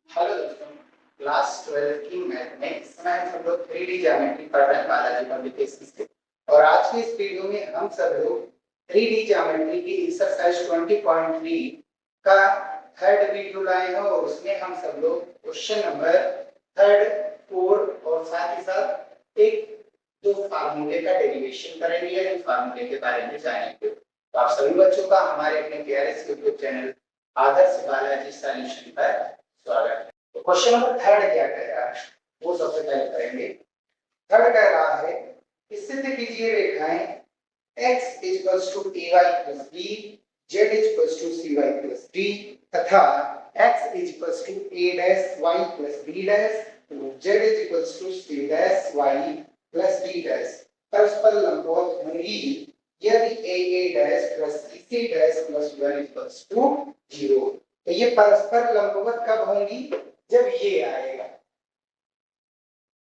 Hello दोस्तों, class 12 की math में इस समय हम लोग 3D ज्योमेट्री पढ़ रहे हैं बालाजी पब्लिकेशन से। और आज के इस वीडियो में हम सब लोग 3D ज्योमेट्री की एक्सरसाइज 20.3 का थर्ड वीडियो लाए हैं और उसमें हम सब लोग क्वेश्चन नंबर थर्ड, फोर्थ और साथ ही साथ एक दो फार्मूले का डेरिवेशन करेंगे या इन फार्मूले के बारे में जानेंगे। तो आप सभी बच्चों का हमारे अपने प्यारे से यूट्यूब चैनल आदर्श बालाजी सॉल्यूशन पर स्वागत है। तो क्वेश्चन नंबर थर्ड क्या कह रहा है वो सबसे पहले करेंगे। थर्ड कह रहा है स्थित कीजिए रेखाएं x equals to ay plus b, z equals to cy plus d तथा x equals to a dash y plus b dash, z equals to c dash y plus d dash परस्पर लंबवत होंगी यदि a dash plus c dash plus 1 equals to 0। तो ये परस्पर लंबवत कब होंगी? जब ये आएगा।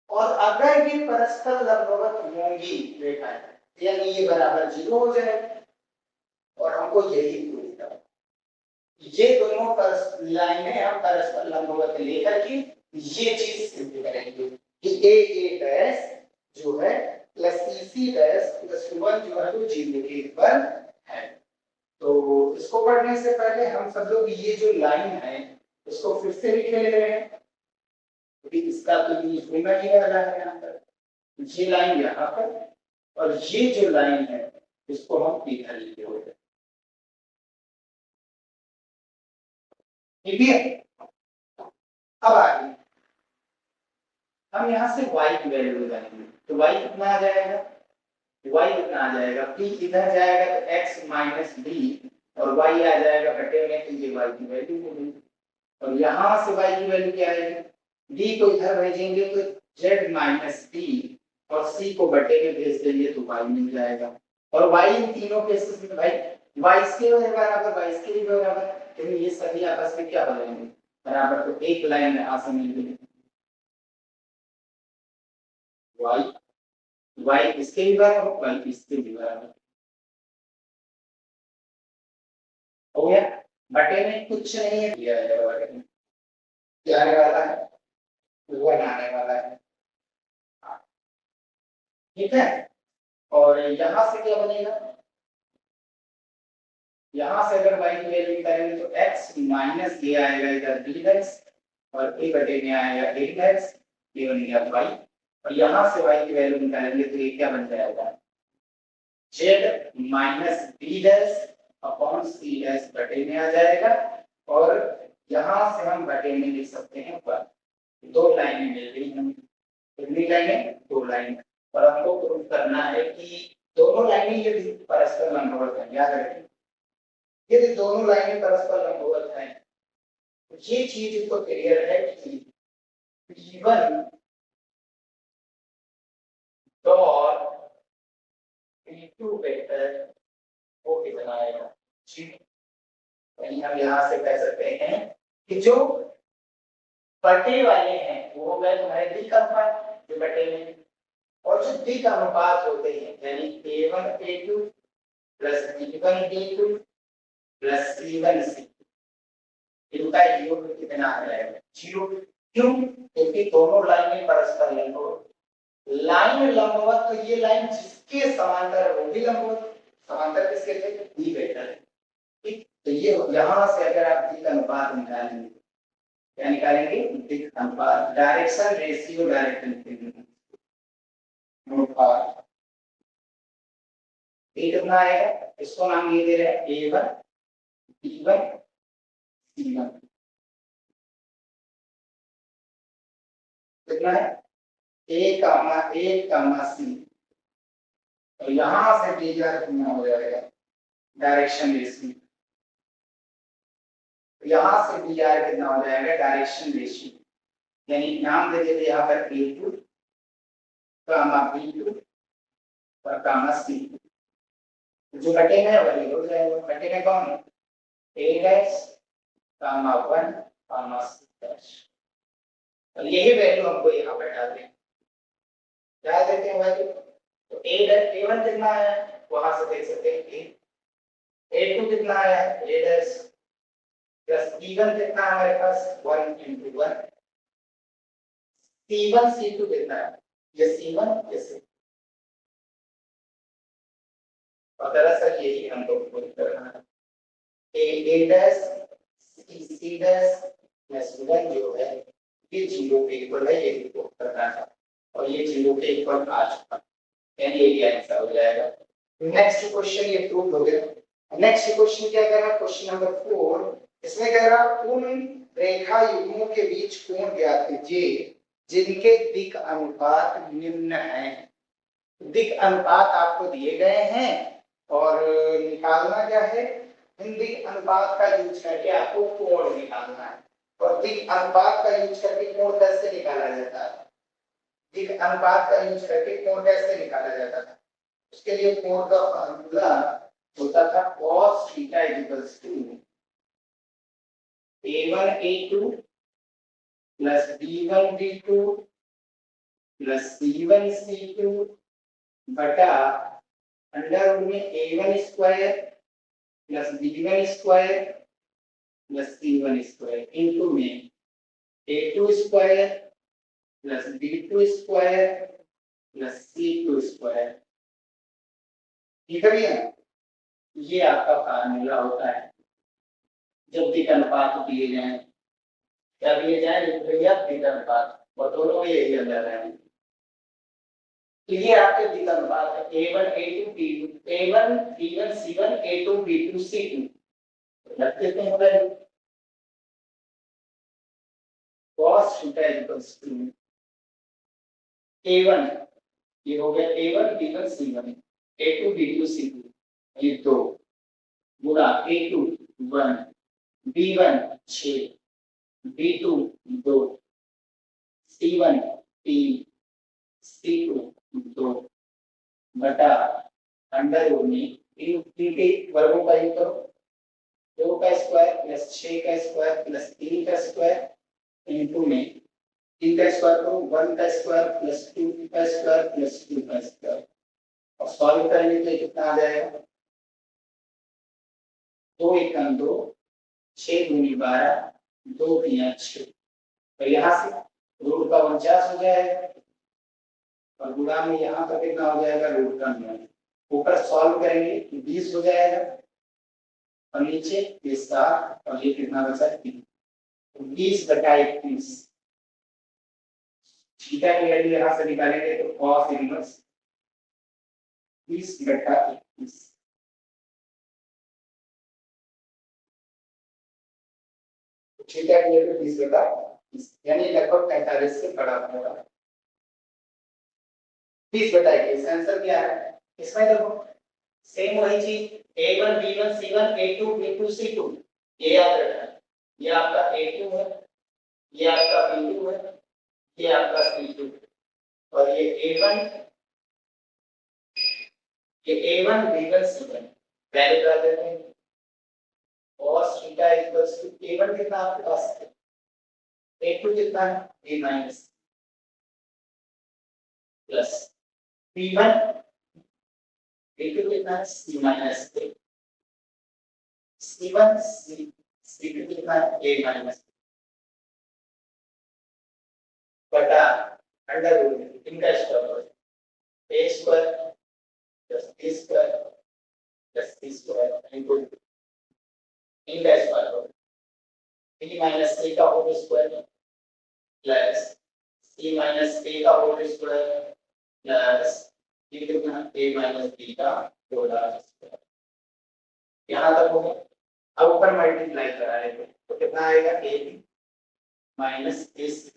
और अगर ये परस्पर लंबवत होंगी रेखाएं यानी ये बराबर 0 हो जाएगा। और हमको यही प्रूव करना, ये दोनों लाइनें हम परस्पर लंबवत लेकर के ये चीज सिद्ध करेंगे कि ए डैश जो है प्लस सी डैश प्लस 1 जो है वो 0 के इक्वल है। तो इसको पढ़ने से पहले हम सब लोग ये जो लाइन है इसको फिर से लिख ले रहे हैं, क्योंकि इसका तो यूज होना ही वाला है। यहाँ पर ये लाइन यहाँ पर और ये जो लाइन है इसको हम इधर लिखे हुए हैं। ठीक है, अब आगे हम यहाँ से y की वैल्यू लगाएंगे। तो y कितना आ जाएगा? y कितना आ जाएगा? p इधर जाएगा तो x माइनस b और y आ जाएगा बटे में, तो ये y की वैल्यू होगी। और यहाँ से y की वैल्यू क्या आएगी? d को इधर भेजेंगे तो z माइनस d और c को बटे में भेज देंगे तो y मिल जाएगा। और y इन तीनों केसेस में भाई y इसके बराबर y इसके भी बराबर, तो ये सभी आपस में क्या हो जाएंगे? बराबर। तो एक लाइन में आसानी मिलेगी y इसके भी बराबर y इसके भी बराबर हो गया। बटे में कुछ नहीं है, दिया है बटे में क्या आने वाला है? 1 आने वाला है। ठीक है, और यहाँ से क्या बनेगा? यहाँ से अगर y की वैल्यू निकालेंगे तो x माइनस ये आएगा इधर b डैश और a बटे में आएगा a डैश, ये बन गया y। और यहाँ से y की वैल्यू निकालेंगे तो ये क्या बन जाएगा? z minus b dash upon c dash बटे में आ जाएगा। और यहाँ से हम बटे में लिख सकते हैं 1। दो लाइनें मिल गई हमें। कितनी लाइनें? दो लाइनें। और हमको प्रूव करना है कि दोनों लाइनें यदि परस्पर लंबवत हैं, याद रखें यदि दोनों लाइनें परस्पर लंबवत हैं तो ये चीज तो क्लियर है कि P1 डॉट P2 वेक्टर वो कितना आएगा? हम यहाँ से कह सकते हैं कि जो बटे वाले हैं वो हो गए तुम्हारे डी का अनुपात जो बटे में, और जो डी का अनुपात होते हैं यानी A1 A2 plus B1 B2 plus C1 C, इनका योग कितना आ जाएगा? 0। क्यों? क्योंकि दोनों लाइनें परस्पर लंबवत। लाइन लंबवत तो ये लाइन जिसके समांतर है वो भी लंबवत। समांतर किसके थे? डी वेक्टर है। ठीक, तो ये यहाँ से अगर आप डी का अनुपात निकालेंगे, क्या निकालेंगे? डी का अनुपात, डायरेक्शन रेशियो डायरेक्शन अनुपात ये कितना आएगा? इसको नाम ये दे रहे हैं A1 B1 C1। कितना है? A, C। तो यहाँ से डी कितना हो जाएगा? Direction ratio. यहाँ से डी कितना हो जाएगा? Direction ratio. यानी नाम दे देते यहाँ पर A2 B2 और C2। जो बटे में वही हो जाएगा। बटे में कौन? A dash 1 C dash. तो यही वैल्यू हमको यहाँ पर डाल दें, क्या देते हैं वैल्यू? तो A1 कितना है वहां से देख सकते हैं। A2 कितना आया है? A डैश प्लस C1 कितना है हमारे पास 1 into 1 C1 C2 कितना है ये C1 ये C2 और दरअसल यही हम लोग को करना है A dash C dash plus 1 जो है ये 0 के इक्वल है ये प्रूव करना है और ये 0 के इक्वल आ चुका है यानी ये आंसर हो जाएगा। नेक्स्ट क्वेश्चन ये प्रूव हो गया। नेक्स्ट क्वेश्चन क्या कह रहा है क्वेश्चन नंबर 4 इसमें कह रहा उन रेखा युग्मों के बीच कोण ज्ञात कीजिए जिनके दिक् अनुपात निम्न हैं। दिक् अनुपात आपको दिए गए हैं और निकालना क्या है इन दिक् अनुपात का यूज करके आपको कोण निकालना है और दिक् अनुपात का यूज करके कोण कैसे निकाला जाता है दिक् अनुपात का यूज करके कोण कैसे निकाला जाता था उसके लिए कोण का फार्मूला होता था cos theta a1 a2 plus b1 b2 plus c1 c2 बटा अंडर रूट में a1 square plus b1 square plus c1 square into में a2 square plus b2 square plus c2 square ठीक है भैया ये आपका फार्मूला होता है जब दिक् अनुपात दिए जाए क्या दिए जाए भैया दिक् अनुपात और दोनों में यही अंदर है तो ये आपके दिक् अनुपात है a1 a2 b2 a1 b1 c1 a2 b2 c2 रख देते हैं value cos theta equals to a1 ये हो गया a1 b1 c1 a2 b2 c2 ये 2 गुणा a2 1 b1 6 b2 2 c1 3 c2 2 बटा अंडर रूट में इन के वर्गों का योग करो 2 का स्क्वायर प्लस 6 का स्क्वायर प्लस 3 का स्क्वायर इनटू में 3 का स्क्वायर करो 1 का स्क्वायर प्लस 2 का स्क्वायर प्लस 2 का स्क्वायर और सॉल्व करेंगे तो कितना आ जाएगा 2 एकम 2 6 दूनी 12 2 तिया 6 तो यहाँ से रूट का 49 हो जाएगा और गुणा में यहाँ पर कितना हो जाएगा रूट का 9 ऊपर सॉल्व करेंगे तो 20 हो जाएगा और नीचे ये 7 और ये कितना बचा 3 तो 20 बटा 21 थीटा की वैल्यू यहाँ से निकालेंगे तो cos इनवर्स 20 बटा 21 थीटा की वैल्यू 20 बटा 21 यानी लगभग 45 से बड़ा होगा 20 बटा 21 आंसर क्या है इसमें देखो सेम वही चीज a1 b1 c1 a2 b2 c2 ये याद रखना ये आपका a2 है ये आपका b2 है ये आपका c2 और ये a1 b1 c1 वैल्यू डाल देते हैं cos theta equals to a1 कितना आपके पास है a2 कितना है a minus plus b1 a2 कितना है c minus a c1 c2 कितना है a माइनस बटा अंडर रूट इनका square a square plus b square plus c square into इनका स्क्वायर होगा b माइनस c का whole square plus c minus a का होल स्क्वायर प्लस ये कितना a माइनस b का होल स्क्वायर यहाँ तक हो गया अब ऊपर मल्टीप्लाई कराएंगे तो कितना आएगा ab माइनस ac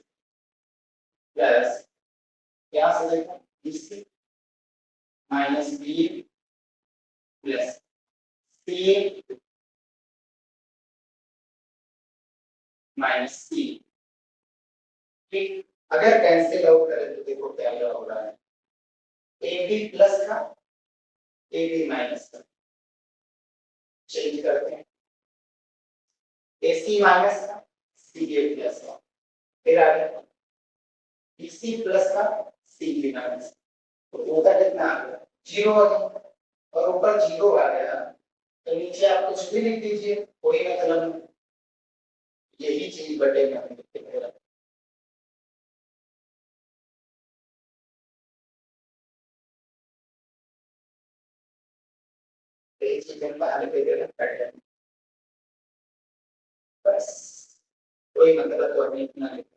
प्लस यहाँ से देखो bc minus b plus c minus c ठीक अगर कैंसिल आउट करें तो देखो क्या हो रहा है ए बी प्लस का ए बी माइनस का चेंज करते हैं ए सी माइनस का सी ए प्लस का फिर आगे बी सी प्लस का सी बी माइनस तो होता कितना आ गया 0 आ गया और ऊपर 0 आ गया तो नीचे आप कुछ भी लिख दीजिए कोई मतलब नहीं यही चीज बटे में हम लिखते हैं। एक चीज हम बाहर पे दे रखा है बस, कोई मतलब तो नहीं इतना लिखते।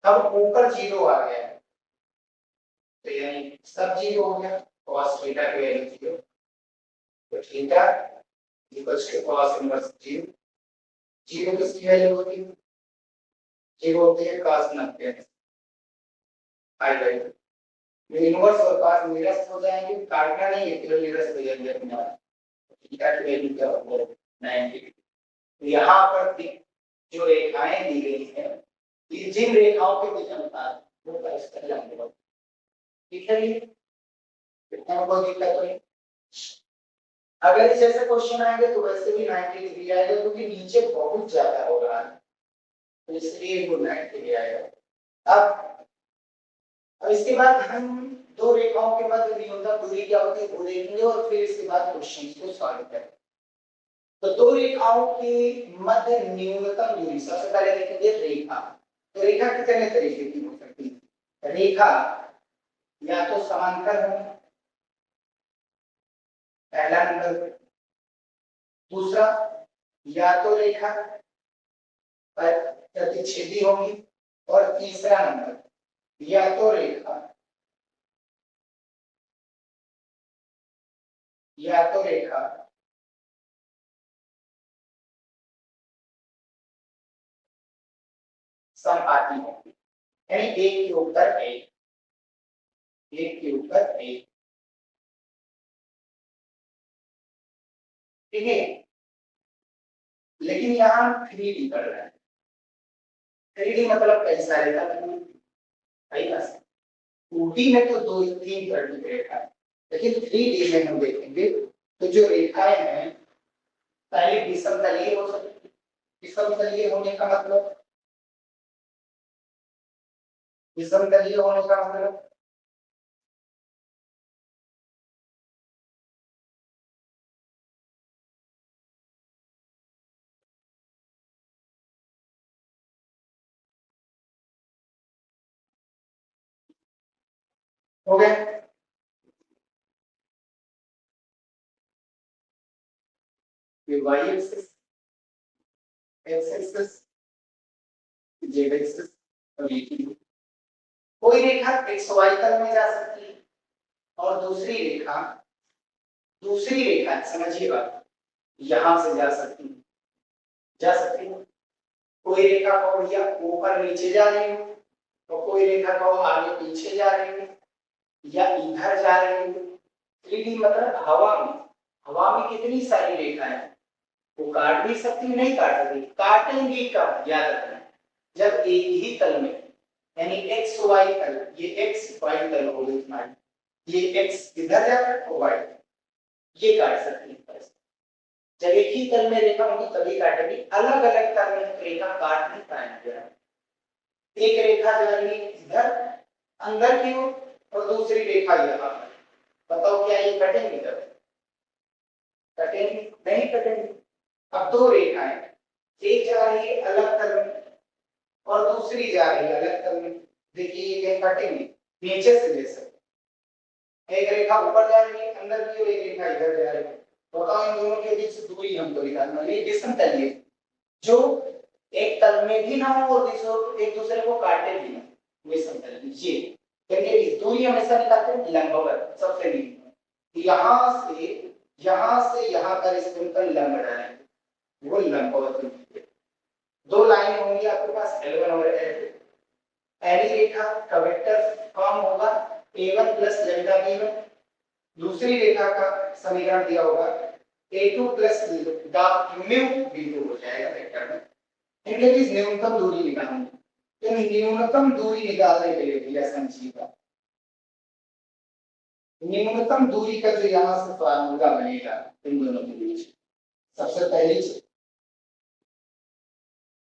अब ऊपर जीरो आ गया है तो यानी सब जीरो हो गया, cos थीटा की वैल्यू जीरो, तो theta equals to cos inverse zero. Zero किसकी वैल्यू होती है? जीरो होती है cos 90 आई वैल्यू। इनवर्स और cos निरस्त हो जाएंगे, काटना नहीं है, केवल निरस्त हो जाएंगे अपने आप। थीटा की वैल्यू क्या होगी? 90। यहाँ पर जो रेखाएं दी गई हैं, ये जिन रेखाओं के बीच अनुपात वो परस्पर लंबवत, ठीक है। ये कितना कोई दिक्कत नहीं। अगर इस जैसे क्वेश्चन आएंगे तो वैसे भी 90 डिग्री आएगा, क्योंकि नीचे बहुत ज्यादा हो रहा है तो इसलिए वो 90 डिग्री आएगा। अब इसके बाद हम दो रेखाओं के मध्य न्यूनतम दूरी क्या होती है वो देखेंगे और फिर इसके बाद क्वेश्चन को सॉल्व करेंगे। तो दो रेखाओं के मध्य न्यूनतम दूरी, सबसे पहले देखेंगे रेखा। तो रेखा कितने तरीके की हो सकती है? रेखा या तो समांतर हो, पहला नंबर। दूसरा, या तो रेखा पर प्रतिच्छेदी होगी। और तीसरा नंबर, या तो रेखा समापती होगी, यानी एक के ऊपर एक, एक के ऊपर एक, ठीक है। लेकिन यहाँ 3D कर रहा है। 3D मतलब कैसा रेखा? सही ना? 2D में तो दो तीन तरह की रेखा है, लेकिन 3D में हम देखेंगे तो जो रेखाएं हैं पहले विषमतलीय हो सकती है। विषमतलीय होने का मतलब, विषमतलीय होने का मतलब हो गया। ये y axis, x axis, z axis और ये की कोई रेखा xy तल में जा सकती है और दूसरी रेखा समझिएगा यहां से जा सकती है, कोई रेखा को भैया ऊपर नीचे जा रही हो, तो कोई रेखा को आगे पीछे जा रही हो या इधर जा रही हो। 3D मतलब हवा में कितनी सारी रेखाएं हैं, वो काट भी सकती, नहीं काट सकती, काटेंगी कब याद रखना, जब एक ही तल में, यानी एक्स वाई तल, ये एक्स वाई तल हो गई, ये एक्स इधर जा रहा है और वाई ये काट सकती है। जब एक ही तल में रेखा होगी तभी काटेगी, अलग अलग तल में रेखा काट नहीं पाएंगे। एक रेखा जा रही है इधर अंदर की ओर और दूसरी रेखा यहाँ, बताओ क्या ये कटेंगे? कब कटेंगे? नहीं कटेंगे। अब दो रेखाएं, एक जा रही है अलग तल में और दूसरी जा रही है अलग तल में, देखिए ये कहीं कटेंगे? नीचे से ले सकते, एक रेखा ऊपर जा रही है अंदर की और एक रेखा इधर जा रही है, तो बताओ इन दोनों के बीच दूरी हमको निकालना है। ये विषमतलीय जो एक तल में भी ना हो और एक दूसरे को काटे भी ना, विषमतलीय ये, क्योंकि इस दूरी हमेशा निकालते हैं लंबवत, सबसे नीचे यहां से यहां पर इस बिंदु पर लंब डालेंगे, वो लंबवत। दो लाइन होंगी आपके पास L1 और L2, पहली रेखा का वेक्टर फॉर्म होगा a1 प्लस लैम्डा b1, दूसरी रेखा का समीकरण दिया होगा a2 प्लस म्यू b2 हो जाएगा वेक्टर में। इनके बीच न्यूनतम दूरी निकालनी, तो न्यूनतम दूरी निकालने के लिए भैया समझिएगा, न्यूनतम दूरी का जो यहाँ से फार्मूला बनेगा इन दोनों के बीच, सबसे पहली चीज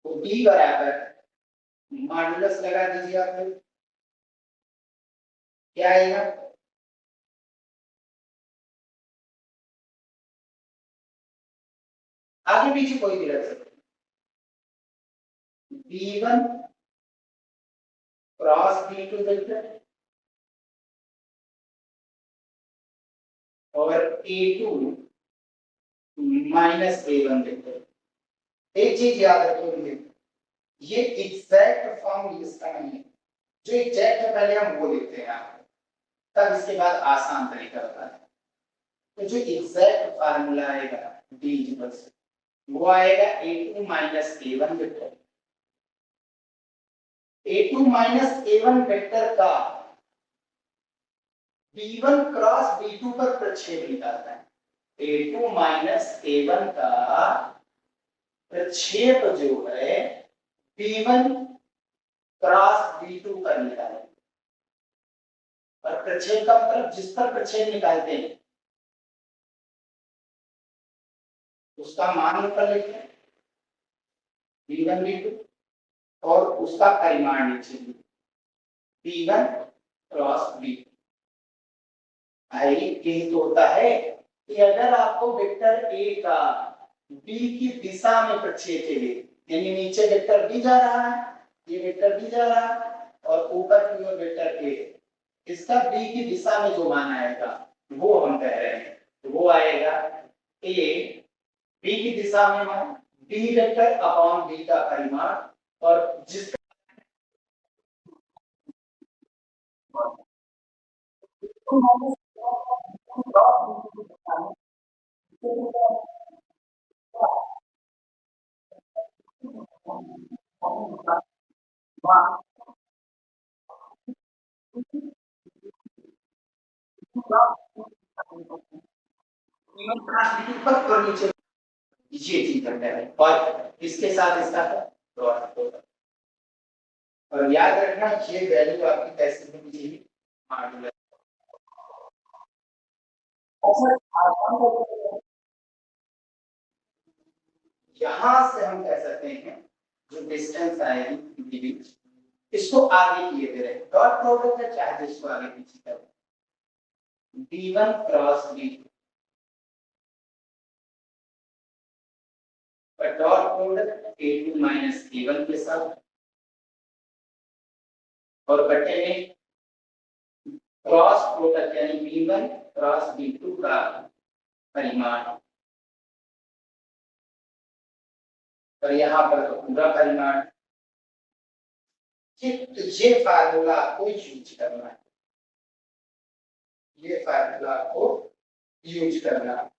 तो b बराबर मॉडुलस लगा दीजिए आप, क्या आएगा? आगे पीछे कोई भी रख सकते, B1 क्रॉस B2 वेक्टर और A2 माइनस A1 वेक्टर। एक चीज याद रखिए, ये एग्जैक्ट फॉर्म इसका नहीं है, जो एग्जैक्ट है पहले हम वो लिखते हैं तब इसके बाद आसान तरीका होता है। तो जो एग्जैक्ट फार्मूला आएगा D इक्वल्स वो आएगा A2 minus A1 vector. A2 minus A1 vector का B1 क्रॉस B2 पर प्रक्षेप निकालना है। A2 माइनस A1 का प्रक्षेप जो है B1 क्रॉस B2 पर निकालें। और प्रक्षेप का मतलब जिस पर प्रक्षेप निकालते हैं उसका मान ऊपर लिखते हैं B1 B2 और उसका परिमाण नीचे B1 क्रॉस B2। भाई यही तो होता है कि अगर आपको वेक्टर A का B की दिशा में प्रक्षेप चाहिए, यानी नीचे वेक्टर B जा रहा है, ये वेक्टर B जा रहा है और ऊपर की ओर वेक्टर A, इसका B की दिशा में जो मान आएगा वो हम कह रहे हैं, वो आएगा A B की दिशा में मान B वेक्टर अपॉन B का परिमाण और जिसका ऊपर और नीचे ये चीज करते हैं और इसके साथ इसका डॉट होगा। और याद रखना ये वैल्यू आपकी कैसे होनी चाहिए, मॉड्यूलर। यहां से हम कह सकते हैं जो डिस्टेंस आएगी बीच इसको आगे किए दे रहे डॉट प्रोडक्ट का चाहे जिसको आगे पीछे करें B1 क्रॉस B2 पर dot product A2 minus A1 के साथ और बटे में क्रॉस प्रोडक्ट यानी B1 क्रॉस B2 का परिमाण और यहाँ पर तो पूरा परिमाण। तो ये फार्मूला आपको यूज करना है, ये फार्मूला आपको यूज करना है।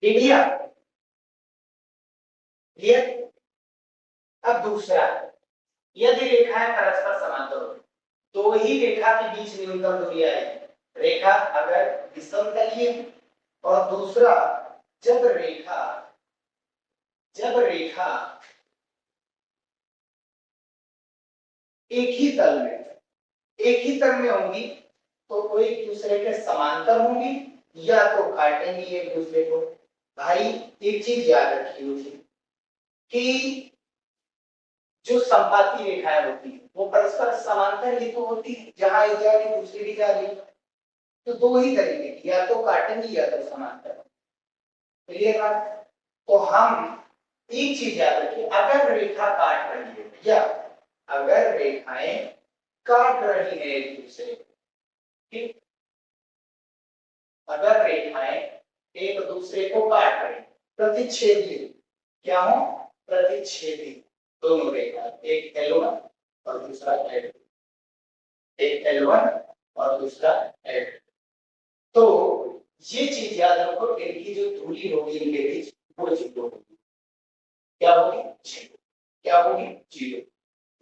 क्लियर? अब दूसरा, यदि रेखाएं परस्पर समांतर हो तो ही रेखा के बीच न्यूनतम दूरी आएगी। रेखा अगर समतलीय और दूसरा जब रेखा एक ही तल में होंगी तो वो एक दूसरे के समांतर होंगी या तो काटेंगी एक दूसरे को। भाई एक चीज याद रखिए कि जो संपाती रेखाएं होती है वो परस्पर समांतर ही तो होती है, जहां एक जा रही दूसरी भी जा रही है, तो दो ही तरीके की, या तो काटेंगी या तो समांतर। क्लियर बात? तो हम एक चीज याद रखिए, अगर रेखा काट रही है या अगर रेखाएं काट रही है एक दूसरे को, ठीक, अगर रेखाएं एक दूसरे को काट रही प्रतिच्छेदी, क्या हो प्रतिच्छेदी दोनों रेखा, एक L1 और दूसरा L2, एक L1 और दूसरा L2, तो ये चीज याद रखो इनकी जो दूरी होगी इनके बीच वो जीरो होगी। क्या होगी? जीरो। क्या होगी? जीरो।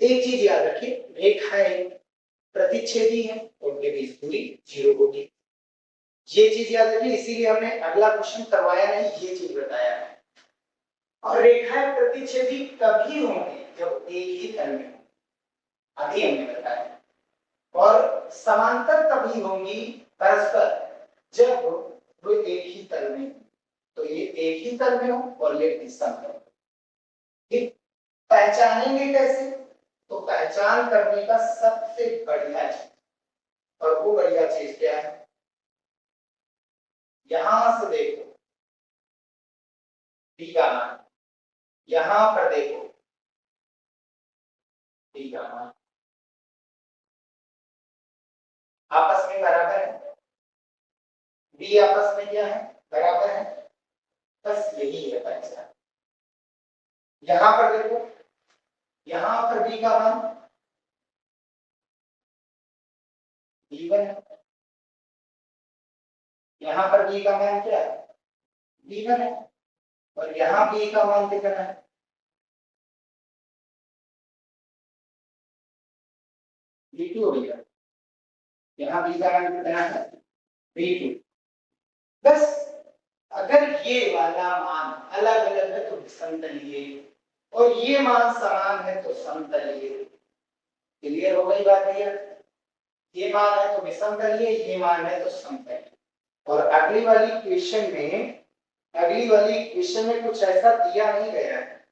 एक चीज याद रखिए, रेखाएं प्रतिच्छेदी है उनके बीच दूरी जीरो होगी। ये चीज याद रखिए, इसीलिए हमने अगला क्वेश्चन करवाया नहीं, ये चीज बताया है। और रेखाएं प्रतिच्छेदी तभी होंगी जब एक ही तल में, अभी हमने बताया। और समांतर तभी होंगी परस्पर जब वो एक ही तल में, तो ये एक ही तल में हो और ये विषम हो। ठीक, पहचानेंगे कैसे? तो पहचान करने का सबसे बढ़िया चीज, और वो बढ़िया चीज क्या है, यहां से देखो बी का मान, यहां पर देखो बी का मान आपस में बराबर है, बी आपस में क्या है, बराबर है। बस यही है पहचान। यहां पर देखो, यहां पर बी का मान b1 है, यहां पर बी का मान क्या है, b1 है, और यहां बी का मान कितना है, b2 हो गया। यहां बी का मान कितना है, b2। बस अगर ये वाला मान अलग अलग है तो समतलीय, और ये मान समान है तो समतलीय। क्लियर हो गई बात भैया? ये मान है तो विषमतलीय, ये मान है तो समतलीय। और अगली वाली क्वेश्चन में कुछ ऐसा दिया नहीं गया है,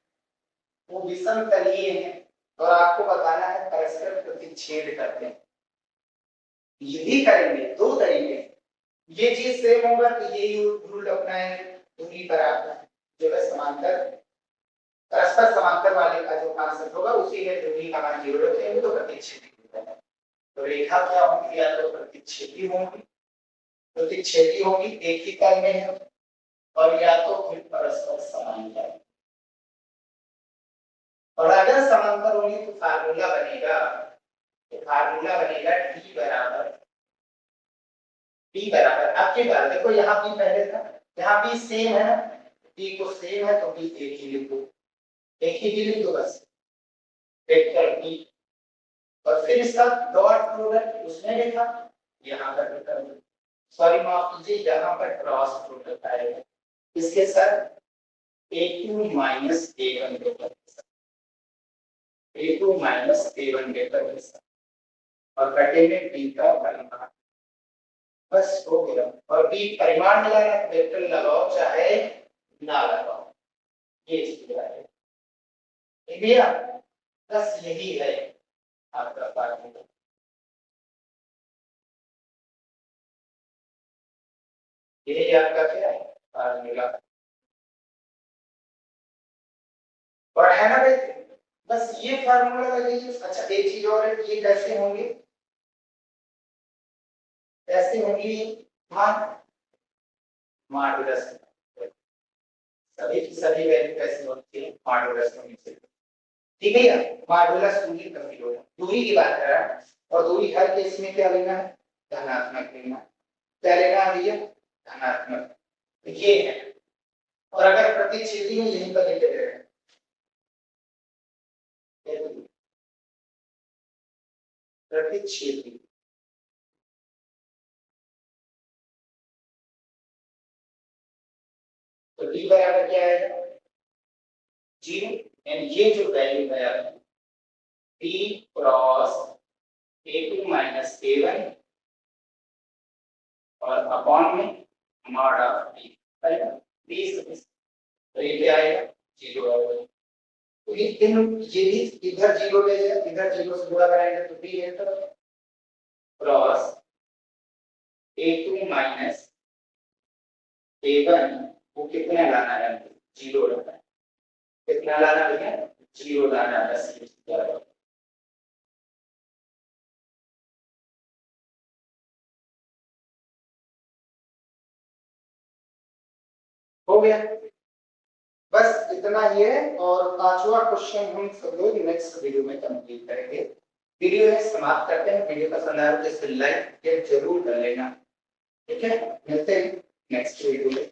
वो विषमतलीय है और आपको बताना है परस्पर प्रतिच्छेद करते हैं। यही करेंगे, दो तरीके, ये चीज सेम होगा तो ये रूल अपनाएंगे, दूरी पर आपका जो है समांतर, परस्पर समांतर वाले का जो कॉन्सेप्ट होगा उसी में दूरी का मान 0 रखेंगे तो प्रतिच्छेदी होगा। तो रेखा क्या होगी, या तो प्रतिच्छेदी होगी, प्रतिच्छेदी होगी एक ही तल में है, और या तो फिर परस्पर समांतर। और अगर समांतर होगी तो फार्मूला बनेगा, d बराबर आपके बार देखो, यहाँ p पहले था, यहाँ p सेम है ना, p को सेम है तो p एक ही लिख दो, एक ही लिख दो बस, वेक्टर p। और फिर इसका डॉट प्रोडक्ट उसमें लिखा, यहाँ पर लिखा, सॉरी माफ कीजिए, यहाँ पर क्रॉस प्रोडक्ट आएगा इसके साथ a2 माइनस a1 के साथ, a2 माइनस a1 के साथ, और कटे में p का परिमाण, बस हो गया। और p परिमाण मिला है, वेक्टर लगाओ चाहे ना लगाओ, ये चीज है। ठीक है, बस यही है आपका फार्मूला। ये आपका क्या है फार्मूला, और है ना भाई, बस ये फार्मूला लगाइए। अच्छा एक चीज और है, ये कैसे होंगे, कैसे होंगी, मान मॉडुलस, सभी की सभी वैल्यू कैसे होती है मॉडुलस होने से। ठीक है यार, मॉडुलस दूरी कभी होगा, दूरी की बात कर रहा है, और दूरी हर केस में क्या लेना है, धनात्मक लेना है। क्या लेना है भैया, धनात्मक, ये है। और अगर प्रतिच्छेदी में यहीं पर लेके गए प्रतिच्छेदी, तो d बराबर क्या है, 0, एंड ये जो वैल्यू है p cross a2 minus a1 और अपॉन में मॉड ऑफ p, है ना, तो ये क्या आएगा, 0 आएगा। तो ये भी इधर 0 ले जाए, इधर 0 से गुणा कराएंगे तो p है, तो क्रॉस a2 माइनस a1 को कितना लाना है, 0 लाना है। कितना लाना है, 0 लाना है, बस हो गया। बस इतना ही है, और पांचवा क्वेश्चन हम सब लोग नेक्स्ट वीडियो में कंप्लीट करेंगे। वीडियो है समाप्त करते हैं, वीडियो पसंद आया तो इसे लाइक जरूर कर लेना। ठीक है, मिलते हैं नेक्स्ट वीडियो में।